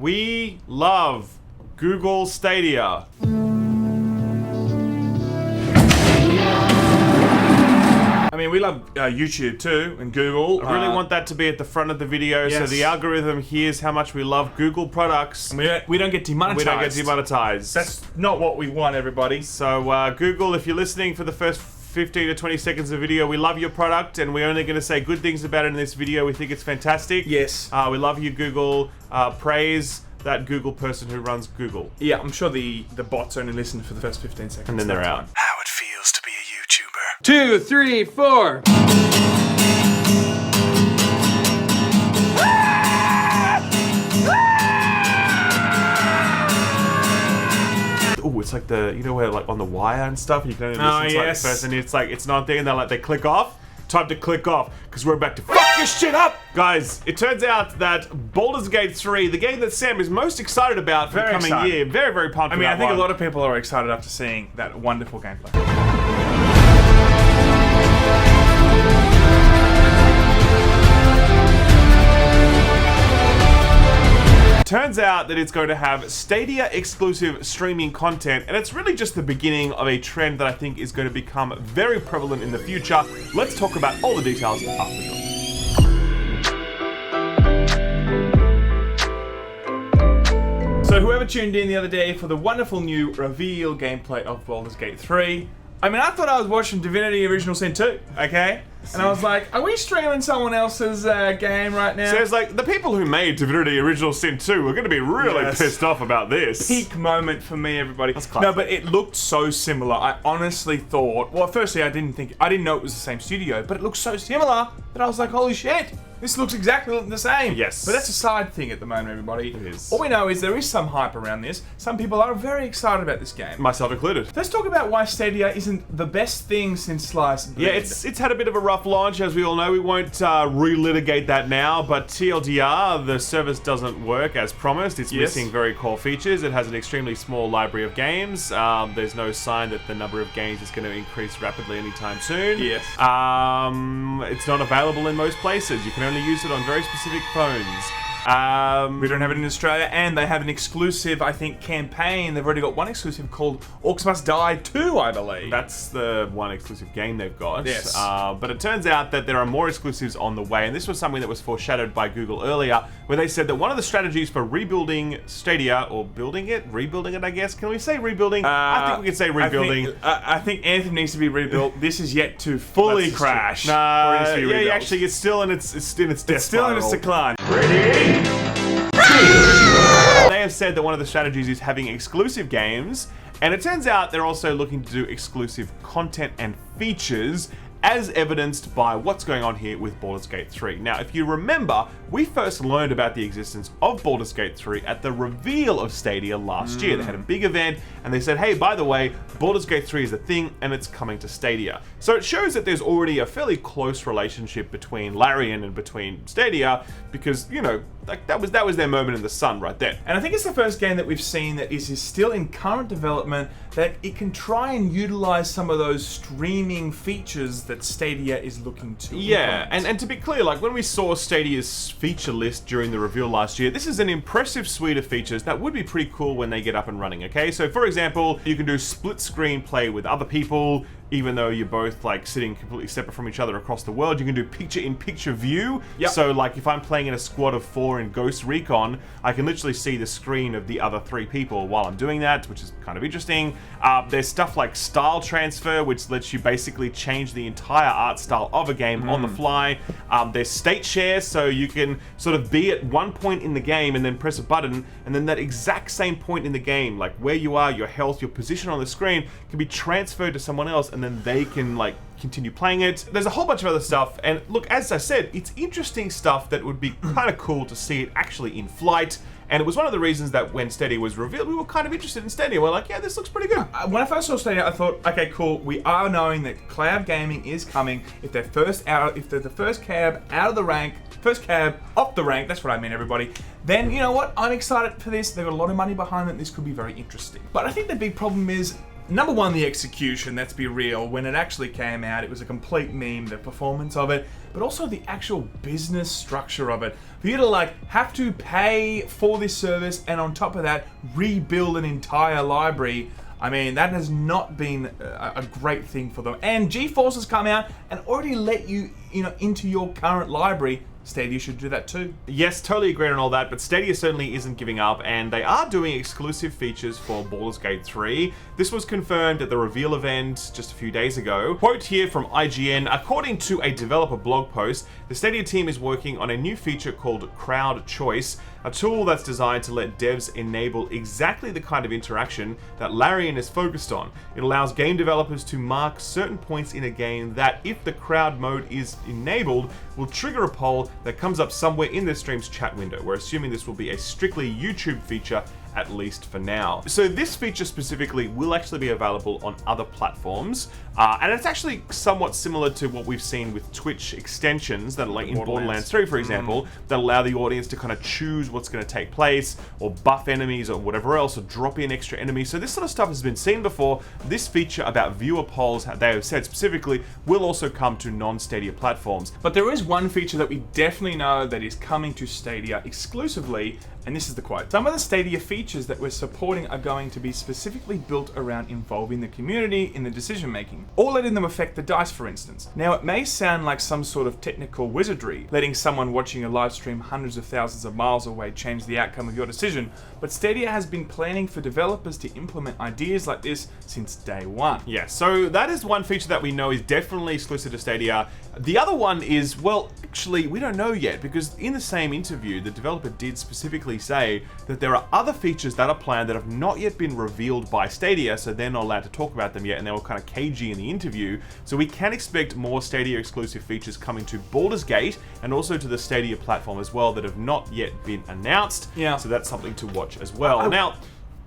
We love Google Stadia. I mean, we love YouTube too, and Google. I really want that to be at the front of the video, so the algorithm hears how much we love Google products. And we don't get demonetized. We don't get demonetized. That's not what we want, everybody. So, Google, if you're listening for the first 15 to 20 seconds of video, we love your product, and we're only going to say good things about it in this video. We think it's fantastic. Yes. We love you, Google. Praise that Google person who runs Google. Yeah, I'm sure the bots only listen for the first 15 seconds. And then they're out. How it feels to be a YouTuber. 2, 3, 4. Oh, it's like the, you know where like on the wire and stuff, you can only listen to like the first, and it's like, it's not there, and they're like, they click off. Time to click off, because we're about to fuck this shit up! Guys, it turns out that Baldur's Gate 3, the game that Sam is most excited about for the coming year, very, very pumped. I mean, I think a lot of people are excited after seeing that wonderful gameplay. Turns out that it's going to have Stadia exclusive streaming content, and it's really just the beginning of a trend that I think is going to become very prevalent in the future. Let's talk about all the details after the drop. So whoever tuned in the other day for the wonderful new reveal gameplay of Baldur's Gate 3, I mean, I thought I was watching Divinity Original Sin 2, okay? And I was like, are we streaming someone else's game right now? So it's like, the people who made Divinity Original Sin 2 were going to be really pissed off about this. Peak moment for me, everybody. That's classic. No, but it looked so similar. I honestly thought, well, firstly, I didn't know it was the same studio, but it looked so similar that I was like, holy shit, this looks exactly the same. Yes. But that's a side thing at the moment, everybody. It is. All we know is there is some hype around this. Some people are very excited about this game. Myself included. Let's talk about why Stadia isn't the best thing since sliced bread. Yeah, it's had a bit of a rough launch, as we all know. We won't relitigate that now, but TLDR, the service doesn't work as promised. It's missing very core features. It has an extremely small library of games. There's no sign that the number of games is going to increase rapidly anytime soon. Yes. It's not available in most places. You can only use it on very specific phones. We don't have it in Australia, and they have an exclusive, I think, campaign. They've already got one exclusive called Orcs Must Die 2, I believe. That's the one exclusive game they've got. Yes. But it turns out that there are more exclusives on the way, and this was something that was foreshadowed by Google earlier, where they said that one of the strategies for rebuilding Stadia, or rebuilding it, I guess. Can we say rebuilding? I think we can say rebuilding. I think Anthem needs to be rebuilt. This is yet to fully crash. Actually, it's still in its death spiral. decline. They have said that one of the strategies is having exclusive games, and it turns out they're also looking to do exclusive content and features, as evidenced by what's going on here with Baldur's Gate 3. Now, if you remember, we first learned about the existence of Baldur's Gate 3 at the reveal of Stadia last year. They had a big event, and they said, hey, by the way, Baldur's Gate 3 is a thing, and it's coming to Stadia. So it shows that there's already a fairly close relationship between Larian and between Stadia, because, you know, like that was their moment in the sun right there. And I think it's the first game that we've seen that is still in current development, that it can try and utilize some of those streaming features that Stadia is looking to implement. And to be clear, like when we saw Stadia's feature list during the reveal last year, this is an impressive suite of features that would be pretty cool when they get up and running, okay? So for example, you can do split screen play with other people, even though you're both like sitting completely separate from each other across the world. You can do picture-in-picture view. Yep. So like if I'm playing in a squad of 4 in Ghost Recon, I can literally see the screen of the other 3 people while I'm doing that, which is kind of interesting. There's stuff like style transfer, which lets you basically change the entire art style of a game on the fly. There's state share, so you can sort of be at one point in the game and then press a button, and then that exact same point in the game, like where you are, your health, your position on the screen, can be transferred to someone else, and then they can like continue playing it. There's a whole bunch of other stuff, and look, as I said, it's interesting stuff that would be kind of cool to see it actually in flight. And it was one of the reasons that when Stadia was revealed, we were kind of interested in Stadia. We're like, yeah, this looks pretty good. When I first saw Stadia, I thought, okay, cool. We are knowing that cloud gaming is coming. If they're the first cab out of the rank, first cab off the rank, that's what I mean, everybody, then you know what? I'm excited for this. They've got a lot of money behind it. This could be very interesting. But I think the big problem is Number one, the execution, let's be real. When it actually came out, it was a complete meme, the performance of it, but also the actual business structure of it. For you to like have to pay for this service and on top of that, rebuild an entire library, I mean, that has not been a great thing for them. And GeForce has come out and already let you, into your current library. Stadia should do that too. Yes, totally agree on all that, but Stadia certainly isn't giving up, and they are doing exclusive features for Baldur's Gate 3. This was confirmed at the reveal event just a few days ago. Quote here from IGN, according to a developer blog post, the Stadia team is working on a new feature called Crowd Choice, a tool that's designed to let devs enable exactly the kind of interaction that Larian is focused on. It allows game developers to mark certain points in a game that, if the crowd mode is enabled, will trigger a poll that comes up somewhere in the stream's chat window. We're assuming this will be a strictly YouTube feature, at least for now. So this feature specifically will actually be available on other platforms, and it's actually somewhat similar to what we've seen with Twitch extensions that are like in Borderlands 3, for example, that allow the audience to kind of choose what's going to take place, or buff enemies or whatever else, or drop in extra enemies. So this sort of stuff has been seen before. This feature about viewer polls, they have said specifically, will also come to non-Stadia platforms. But there is one feature that we definitely know that is coming to Stadia exclusively, and this is the quote. Some of the Stadia features that we're supporting are going to be specifically built around involving the community in the decision making, or letting them affect the dice, for instance. Now, it may sound like some sort of technical wizardry, letting someone watching a live stream hundreds of thousands of miles away change the outcome of your decision, but Stadia has been planning for developers to implement ideas like this since day one. Yeah, so that is one feature that we know is definitely exclusive to Stadia. The other one is, well, actually, we don't know yet, because in the same interview, the developer did specifically say that there are other features that are planned that have not yet been revealed by Stadia, so they're not allowed to talk about them yet, and they were kind of cagey in the interview. So we can expect more Stadia exclusive features coming to Baldur's Gate and also to the Stadia platform as well that have not yet been announced. Yeah. So that's something to watch as well. Now,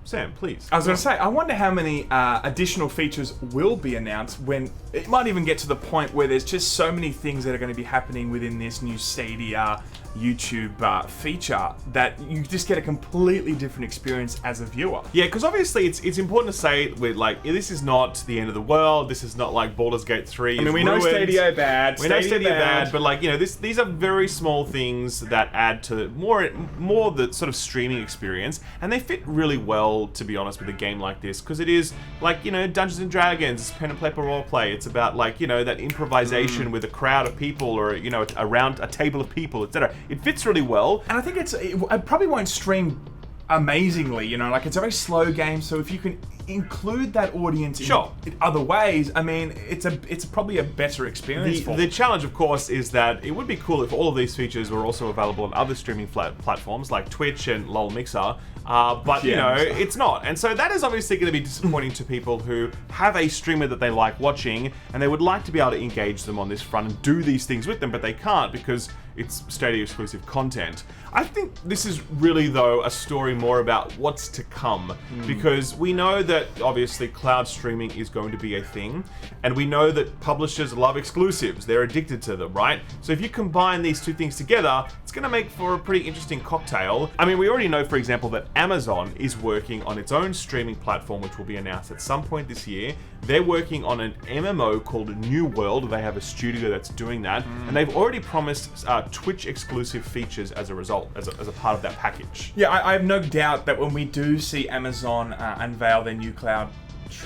Sam, please. I was going to say, I wonder how many additional features will be announced when it might even get to the point where there's just so many things that are going to be happening within this new Stadia YouTube feature that you just get a completely different experience as a viewer. Yeah, because obviously it's important to say with like, this is not the end of the world. This is not like Baldur's Gate 3. I mean, we know Stadia bad. We know Stadia bad, but like, these are very small things that add to more the sort of streaming experience, and they fit really well, to be honest, with a game like this, because it is like, Dungeons and Dragons, it's pen and paper role play. It's about like, that improvisation with a crowd of people, or around a table of people, etc. It fits really well. And I think it probably won't stream amazingly, like it's a very slow game, so if you can include that audience in other ways, I mean, it's probably a better experience for them. The challenge, of course, is that it would be cool if all of these features were also available on other streaming platforms like Twitch and LOL Mixer, but it's not. And so that is obviously going to be disappointing to people who have a streamer that they like watching, and they would like to be able to engage them on this front and do these things with them, but they can't because it's Stadia exclusive content. I think this is really, though, a story more about what's to come, because we know that obviously cloud streaming is going to be a thing, and we know that publishers love exclusives. They're addicted to them, right? So if you combine these two things together, it's going to make for a pretty interesting cocktail. I mean, we already know, for example, that Amazon is working on its own streaming platform, which will be announced at some point this year. They're working on an MMO called New World. They have a studio that's doing that, and they've already promised Twitch exclusive features as a result, as a part of that package. Yeah, I have no doubt that when we do see Amazon unveil their new cloud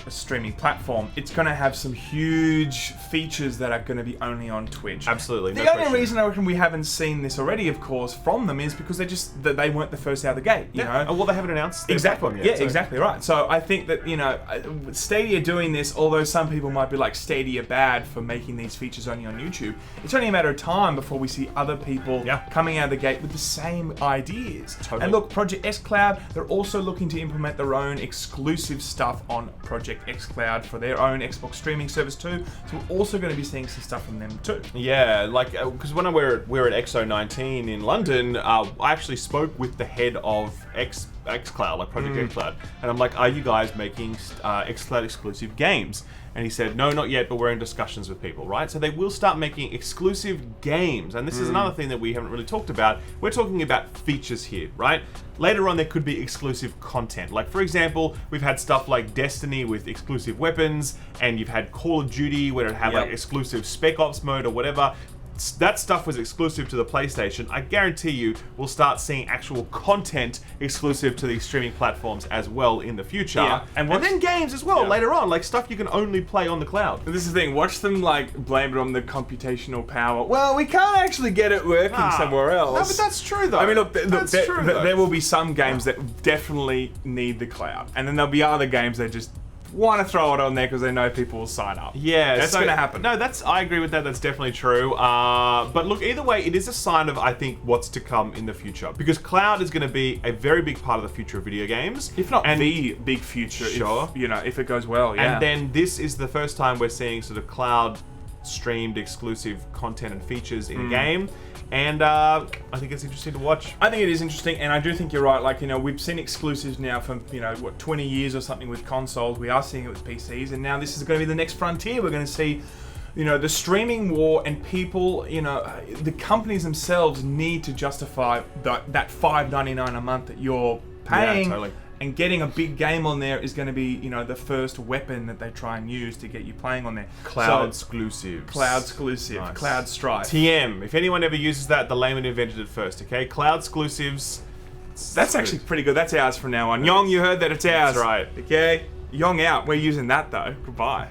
streaming platform, it's going to have some huge features that are going to be only on Twitch. Absolutely. The only reason I reckon we haven't seen this already, of course, from them is because they weren't the first out of the gate. You know? Oh, well, they haven't announced their exactly. platform yet. Yeah, exactly right. So I think that Stadia doing this, although some people might be like Stadia bad for making these features only on YouTube, it's only a matter of time before we see other people coming out of the gate with the same ideas. Totally. And look, Project xCloud, they're also looking to implement their own exclusive stuff on Project xCloud for their own Xbox streaming service too. So we're also going to be seeing some stuff from them too. Yeah, like because when we're at XO19 in London, I actually spoke with the head of xCloud, like Project xCloud. And I'm like, are you guys making xCloud exclusive games? And he said, no, not yet, but we're in discussions with people, right? So they will start making exclusive games. And this is another thing that we haven't really talked about. We're talking about features here, right? Later on, there could be exclusive content. Like, for example, we've had stuff like Destiny with exclusive weapons, and you've had Call of Duty where it had like exclusive Spec Ops mode or whatever. That stuff was exclusive to the PlayStation. I guarantee you we'll start seeing actual content exclusive to these streaming platforms as well in the future. Yeah. And then games as well later on, like stuff you can only play on the cloud. This is the thing, watch them like blame it on the computational power. Well, we can't actually get it working somewhere else. No, but that's true though. I mean, look, though. there will be some games that definitely need the cloud. And then there'll be other games that just want to throw it on there because they know people will sign up. Yeah, that's going to happen. No, I agree with that. That's definitely true. But look, either way, it is a sign of, I think, what's to come in the future. Because cloud is going to be a very big part of the future of video games. If not the big future, sure. If it goes well, yeah. And then this is the first time we're seeing sort of cloud streamed exclusive content and features in a game. And I think it's interesting to watch. I think it is interesting, and I do think you're right. Like, we've seen exclusives now for, 20 years or something with consoles. We are seeing it with PCs, and now this is going to be the next frontier. We're going to see, the streaming war, and people, the companies themselves need to justify that $5.99 a month that you're paying. Yeah, totally. And getting a big game on there is going to be, the first weapon that they try and use to get you playing on there. Cloud exclusives. Cloud exclusive. Nice. Cloud Strife. TM. If anyone ever uses that, the Laymen invented it first, okay? Cloud exclusives. That's actually pretty good. That's ours from now on. Yong, you heard that, it's ours. That's right. Okay? Yong out. We're using that, though. Goodbye.